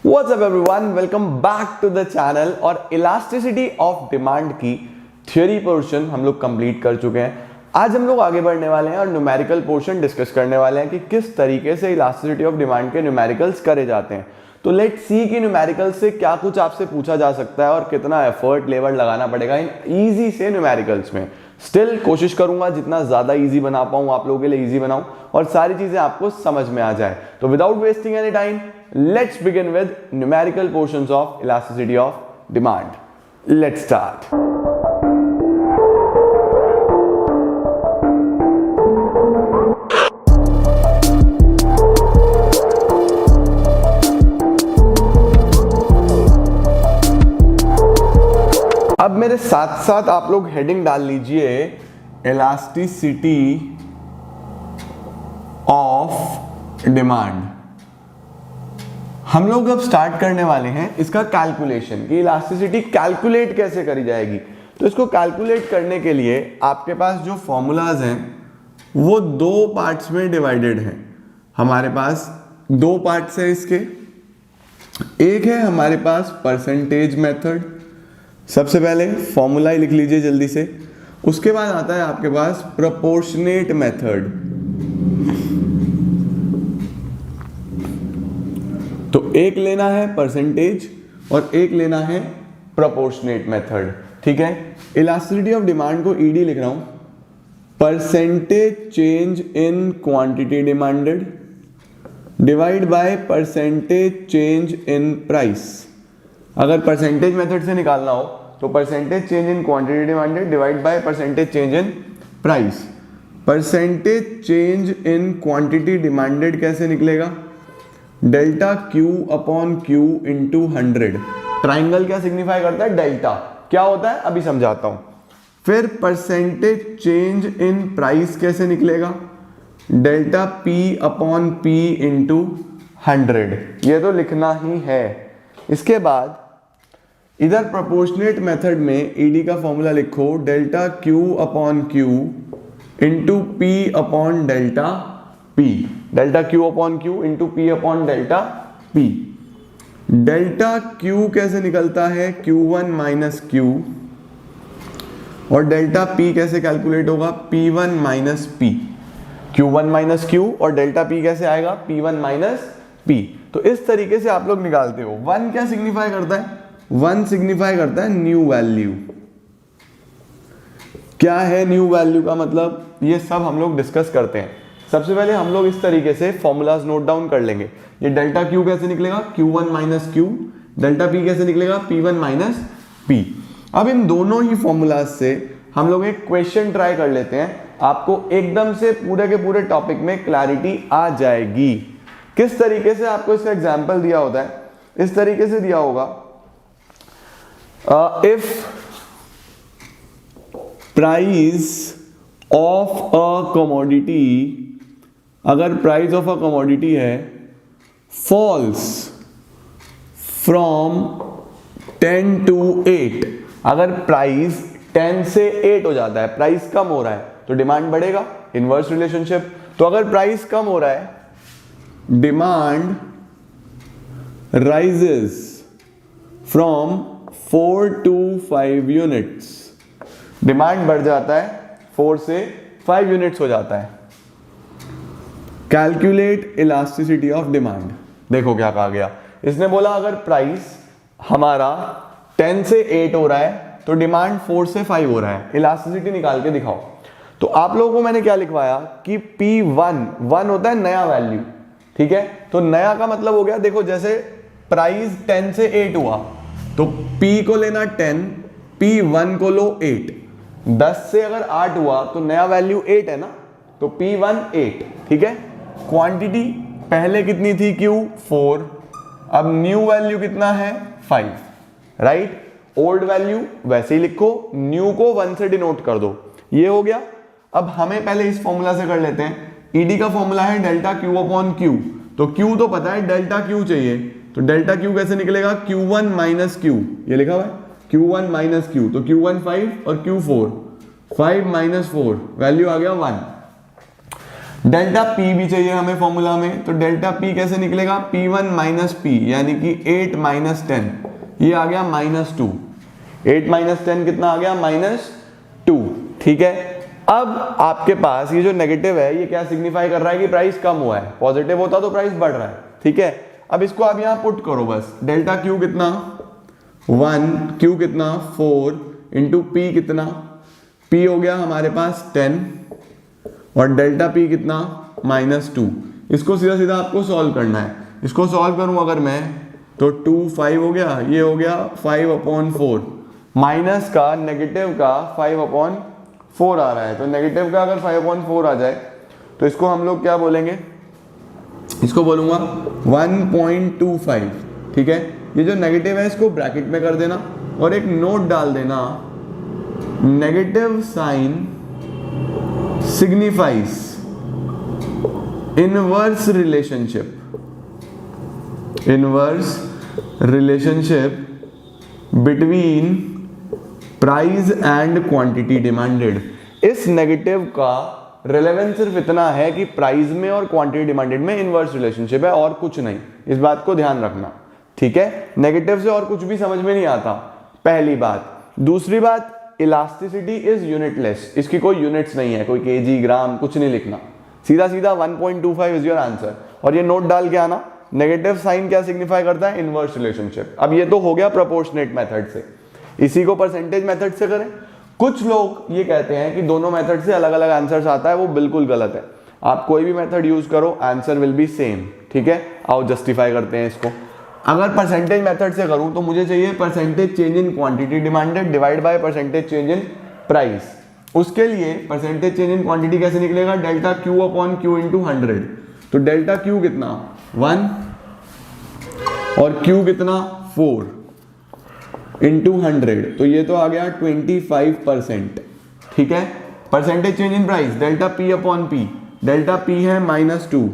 What's up everyone, welcome back to the channel. और elasticity of demand की theory portion हम लोग complete कर चुके हैं। आज हम लोग आगे बढ़ने वाले हैं और न्यूमेरिकल पोर्शन डिस्कस करने वाले हैं कि किस तरीके से इलास्टिसिटी ऑफ डिमांड के न्यूमेरिकल्स करे जाते हैं। तो लेट्स सी कि न्यूमेरिकल्स से क्या कुछ आपसे पूछा जा सकता है और कितना एफर्ट लेवल लगाना पड़ेगा इन इजी से न्यूमेरिकल्स में। स्टिल कोशिश करूंगा जितना ज्यादा इजी बना पाऊं आप लोगों के लिए इजी बनाऊं और सारी चीजें आपको समझ में आ जाए। तो without wasting any time let's begin with numerical portions of elasticity of demand. Let's start. अब मेरे साथ साथ आप लोग हेडिंग डाल लीजिए इलास्टिसिटी ऑफ डिमांड। हम लोग अब स्टार्ट करने वाले हैं इसका कैलकुलेशन कि इलास्टिसिटी कैलकुलेट कैसे करी जाएगी। तो इसको कैलकुलेट करने के लिए आपके पास जो फॉर्मूलाज हैं वो दो पार्ट्स में डिवाइडेड हैं। हमारे पास दो पार्ट्स हैं इसके। एक है हमारे पास परसेंटेज मेथड। सबसे पहले फॉर्मूला ही लिख लीजिए जल्दी से। उसके बाद आता है आपके पास प्रोपोर्शनेट मेथड। तो एक लेना है परसेंटेज और एक लेना है प्रोपोर्शनेट मेथड। ठीक है, इलास्टिसिटी ऑफ डिमांड को ईडी लिख रहा हूं, percentage change in quantity demanded divide by percentage change in price. अगर परसेंटेज मेथड से निकालना हो तो percentage change in quantity demanded divide by percentage change in price. Percentage change in quantity demanded कैसे निकलेगा? Delta Q upon Q into 100। Triangle क्या signify करता है? डेल्टा। क्या होता है अभी समझाता हूं। फिर परसेंटेज चेंज इन प्राइस कैसे निकलेगा? Delta P upon P into 100। ये तो लिखना ही है। इसके बाद इधर प्रोपोर्शनेट मेथड में ईडी का फॉर्मूला लिखो, delta Q upon Q into P upon delta P. Delta Q upon Q into P upon delta P. Delta Q कैसे निकलता है? Q1 minus Q. और डेल्टा पी कैसे कैलकुलेट होगा? P1 minus P. Q1 minus Q और delta P कैसे आएगा? P1 minus P. तो इस तरीके से आप लोग निकालते हो। 1 क्या सिग्निफाई करता है? 1 सिग्निफाई करता है न्यू वैल्यू। क्या है न्यू वैल्यू का मतलब? ये सब हम लोग डिस्कस करते हैं। सबसे पहले हम लोग इस तरीके से फॉर्मूलाज नोट डाउन कर लेंगे। ये डेल्टा क्यू कैसे निकलेगा? Q1 minus Q. Delta P कैसे निकलेगा? P1 minus P. अब इन दोनों ही फॉर्मूलाज से हम लोग एक क्वेश्चन ट्राई कर लेते हैं। आपको एकदम से पूरे के पूरे टॉपिक में क्लैरिटी आ जाएगी। किस तरीके से आपको इसका एग्जाम्पल दिया होता है? इस तरीके से दिया होगा, if price of a commodity, अगर प्राइस ऑफ अ कमोडिटी है फॉल्स फ्रॉम 10 to 8, अगर प्राइस 10 से 8 हो जाता है, प्राइस कम हो रहा है तो डिमांड बढ़ेगा। Inverse relationship. तो अगर प्राइस कम हो रहा है, demand rises from 4 to 5 units. Demand बढ़ जाता है, 4 से 5 यूनिट्स हो जाता है। Calculate elasticity of demand. देखो क्या कहा गया। इसने बोला अगर प्राइस हमारा 10 से 8 हो रहा है तो डिमांड 4 से 5 हो रहा है। इलास्टिसिटी निकाल के दिखाओ। तो आप लोगों को मैंने क्या लिखवाया कि P1 होता है नया वैल्यू। ठीक है, तो नया का मतलब हो गया, देखो जैसे प्राइस 10 से 8 हुआ तो P को लेना 10, P1 को लो 8। 10 से अगर 8 हुआ तो नया वैल्यू 8 है ना, तो P1 8। ठीक है, क्वांटिटी पहले कितनी थी? Q4। अब न्यू वैल्यू कितना है? 5। राइट, ओल्ड वैल्यू वैसे ही लिखो, न्यू को 1 से डिनोट कर दो। ये हो गया। अब हमें पहले इस फॉर्मूला से कर लेते हैं। ईडी का फॉर्मूला है डेल्टा क्यू अपॉन क्यू। तो क्यू तो पता है, डेल्टा क्यू चाहिए। तो डेल्टा क्यू कैसे निकलेगा? Q1 minus Q. ये लिखा हुआ है Q1 माइनस क्यू। तो Q1 5 और Q4 5 माइनस 4, वैल्यू आ गया 1। डेल्टा पी भी चाहिए हमें फॉर्मूला में, तो डेल्टा पी कैसे निकलेगा, P1 माइनस पी, यानी कि 8 माइनस 10, ये आ गया -2। 8 माइनस 10 कितना आ गया, -2। ठीक है, अब आपके पास ये जो नेगेटिव है ये क्या सिग्निफाई कर रहा है कि प्राइस कम हुआ है, पॉजिटिव होता तो प्राइस बढ़ रहा है। ठीक है, अब इसको आप यहां पुट करो बस, डेल्टा क्यू कितना 1, क्यू कितना 4 इंटू पी कितना, पी हो गया हमारे पास 10 और डेल्टा पी कितना -2। इसको सीधा सीधा आपको सॉल्व करना है। इसको सॉल्व करूं अगर मैं तो 2 5 हो गया, ये हो गया 5/4, माइनस का नेगेटिव का 5/4 आ रहा है, तो नेगेटिव का अगर 5/4 आ जाए तो इसको हम लोग क्या बोलेंगे, इसको बोलूंगा 1.25। ठीक है, ये जो नेगेटिव है इसको ब्रैकेट में कर देना और एक नोट डाल देना, negative sign signifies inverse relationship between price and quantity demanded। इस नेगेटिव का रेलेवेंस सिर्फ इतना है कि प्राइस में और क्वांटिटी डिमांडेड में इनवर्स रिलेशनशिप है और कुछ नहीं, इस बात को ध्यान रखना। ठीक है, नेगेटिव से और कुछ भी समझ में नहीं आता, पहली बात। दूसरी बात, इलास्टिसिटी इज यूनिटलेस, इसकी कोई यूनिट्स नहीं है, कोई केजी ग्राम कुछ नहीं लिखना, सीधा सीधा 1.25 इज योर आंसर। और ये नोट डाल के आना, नेगेटिव साइन क्या सिग्निफाई करता है, इनवर्स रिलेशनशिप। अब ये तो हो गया प्रोपोर्शनेट मेथड से, इसी को परसेंटेज मेथड से करें। कुछ लोग ये कहते हैं कि दोनों मेथड से अलग अलग आंसर्स आता है, वो बिल्कुल गलत है। आप कोई भी मेथड यूज करो, आंसर विल बी सेम। ठीक है, आओ जस्टिफाई करते हैं इसको। अगर परसेंटेज मेथड से करूं तो मुझे चाहिए percentage change in quantity demanded divide by percentage change in price. उसके लिए परसेंटेज चेंज इन क्वांटिटी कैसे निकलेगा, delta Q upon Q into 100। तो डेल्टा क्यू कितना 1 और क्यू कितना 4 इंटू 100, तो ये तो आ गया 25%। ठीक है, percentage change in price delta P upon P, delta P है -2,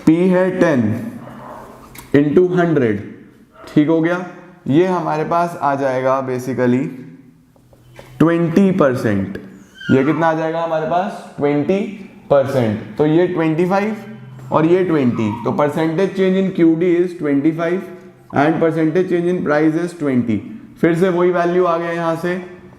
पी है 10 इंटू 100। ठीक हो गया, ये हमारे पास आ जाएगा बेसिकली 20%। ये कितना आ जाएगा हमारे पास 20%, तो ये 25 और ये 20, तो percentage change in QD is 25 and percentage change in price is 20। फिर से वही वैल्यू आ गया यहाँ से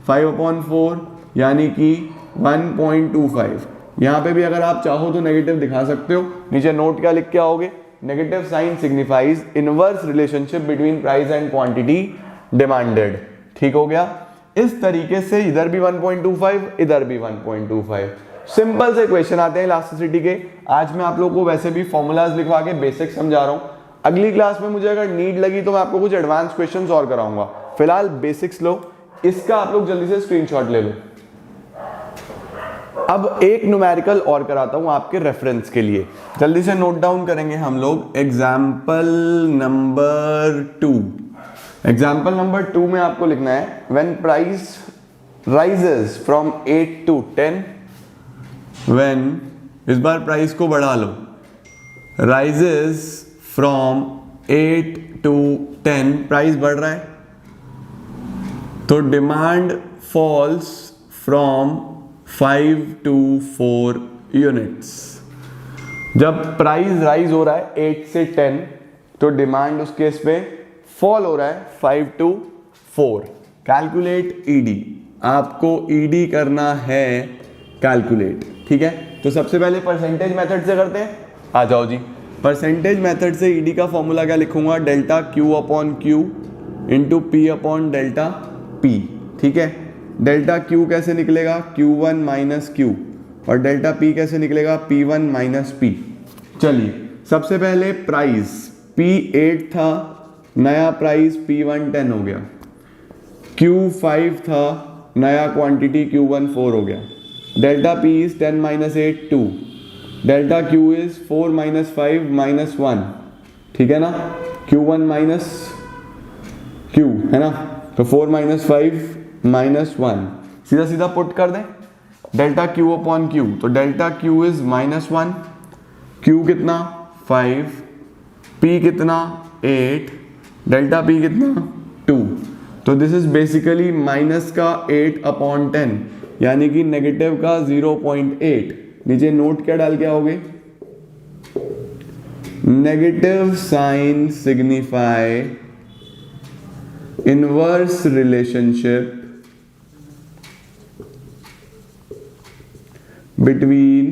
5/4 यानी कि 1.25। यहाँ पे भी अगर आप चाहो तो नेगेटिव दिखा सकते हो, नीचे नोट क्या लिख के आओगे, negative sign signifies inverse relationship between price and quantity demanded. ठीक हो गया, इस तरीके से इधर भी 1.25 इधर भी 1.25। सिंपल से क्वेश्चन आते हैं इलास्टिसिटी के। आज मैं आप लोगों को वैसे भी फॉर्मूलाज लिखवा के बेसिक समझा रहा हूं, अगली क्लास में मुझे अगर नीड लगी तो मैं आपको कुछ एडवांस क्वेश्चंस और कराऊंगा। फिलहाल बेसिक्स लो, इसका आप लोग जल्दी से स्क्रीनशॉट ले लो। अब एक न्यूमेरिकल और कराता हूं आपके रेफरेंस के लिए, जल्दी से नोट डाउन करेंगे हम लोग। एग्जाम्पल नंबर 2, एग्जाम्पल नंबर 2 में आपको लिखना है when price rises from 8 to 10, when, इस बार प्राइस को बढ़ा लो, राइजेस फ्रॉम 8 to 10, प्राइस बढ़ रहा है, तो demand falls from 5 to 4 units. जब प्राइस राइज हो रहा है 8 से 10, तो डिमांड उस केस पे फॉल हो रहा है 5 to 4। कैलकुलेट ईडी, आपको ईडी करना है कैलकुलेट। ठीक है, तो सबसे पहले परसेंटेज मेथड से करते हैं, आ जाओ जी। परसेंटेज मेथड से ईडी का फॉर्मूला क्या लिखूंगा, delta Q upon Q into P upon delta P. ठीक है, डेल्टा क्यू कैसे निकलेगा, Q1 माइनस क्यू, और डेल्टा पी कैसे निकलेगा, P1 माइनस पी। चलिए सबसे पहले प्राइस P8 था, नया प्राइस P1 10 हो गया, Q5 था, नया क्वांटिटी Q1 4 हो गया, delta P is 10 minus 8 2, delta Q is 4 minus 5 minus 1। ठीक है ना, Q1 माइनस Q है ना, तो 4 माइनस 5 माइनस 1, सीधा सीधा पुट कर दें डेल्टा क्यू अपॉन क्यू, तो डेल्टा क्यू इज -1, क्यू कितना 5, पी कितना 8, डेल्टा पी कितना 2, तो दिस इज बेसिकली माइनस का 8 अपॉन 10 यानी कि नेगेटिव का 0.8। नीचे नोट क्या डाल के आओगे, negative sign signify inverse relationship between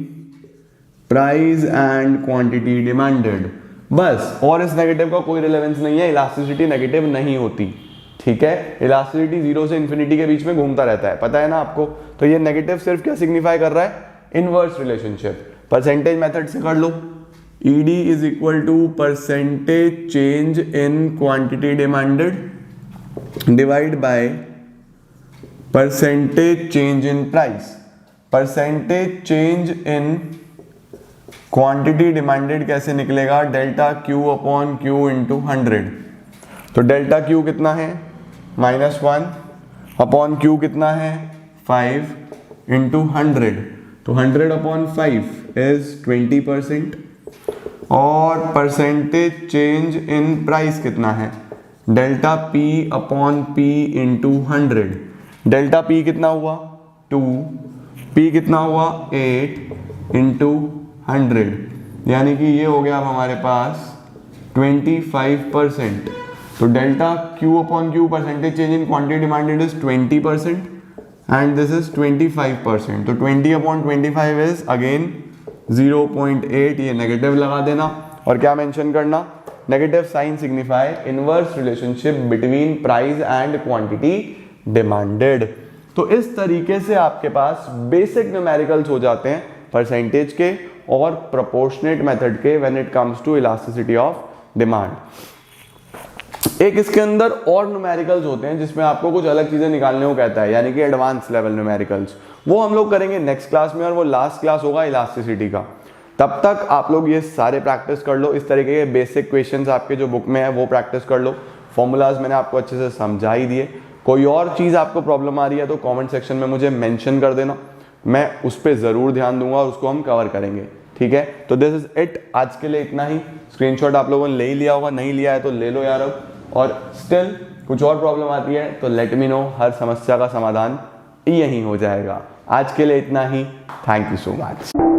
price and quantity demanded. बस, और इस नेगेटिव का कोई रिलेवेंस नहीं है, इलास्टिसिटी नेगेटिव नहीं होती, ठीक है। इलास्टिसिटी 0 से इन्फिनिटी के बीच में घूमता रहता है, पता है ना आपको। तो ये नेगेटिव सिर्फ क्या सिग्निफाई कर रहा है, इनवर्स रिलेशनशिप। परसेंटेज मेथड से कर लो, ED is equal to percentage change in quantity demanded divide by percentage change in price. Percentage change in quantity demanded कैसे निकलेगा, delta Q upon Q into 100। तो डेल्टा Q कितना है, -1 upon Q कितना है, 5 इंटू 100। तो 100 अपॉन 5 इज 20%। और percentage change in price कितना है, delta P upon P into 100। Delta P कितना हुआ 2, P कितना हुआ 8 इंटू 100, यानी कि ये हो गया अब हमारे पास 25%। तो delta Q upon Q percentage change in quantity demanded is 20% and this is 25%। तो 20 अपॉन 25 इज अगेन 0.8, ये नेगेटिव लगा देना। और क्या मेंशन करना, negative sign signify inverse relationship between price and quantity demanded. तो इस तरीके से आपके पास बेसिक न्यूमेरिकल्स हो जाते हैं परसेंटेज के और प्रोपोर्शनेट मेथड के when it comes to elasticity of demand. एक इसके अंदर और न्यूमेरिकल्स होते हैं जिसमें आपको कुछ अलग चीजें निकालने को कहता है, यानी कि एडवांस लेवल न्यूमेरिकल्स। वो हम लोग करेंगे नेक्स्ट क्लास में, और वो लास्ट क्लास होगा इलास्टिसिटी का। तब तक आप लोग ये सारे प्रैक्टिस कर लो, इस तरीके के बेसिक क्वेश्चंस आपके जो बुक में है वो प्रैक्टिस कर लो। फॉर्मूलाज मैंने आपको अच्छे से समझा ही दिए। कोई और चीज़ आपको प्रॉब्लम आ रही है तो कमेंट सेक्शन में मुझे मेंशन कर देना, मैं उस पर ज़रूर ध्यान दूंगा और उसको हम कवर करेंगे, ठीक है। तो दिस इज इट, आज के लिए इतना ही। स्क्रीनशॉट आप लोगों ने ले ही लिया होगा, नहीं लिया है तो ले लो यार अब। और स्टिल कुछ और प्रॉब्लम आती है तो लेट मी नो, हर समस्या का समाधान यही हो जाएगा। आज के लिए इतना ही, थैंक यू सो मच।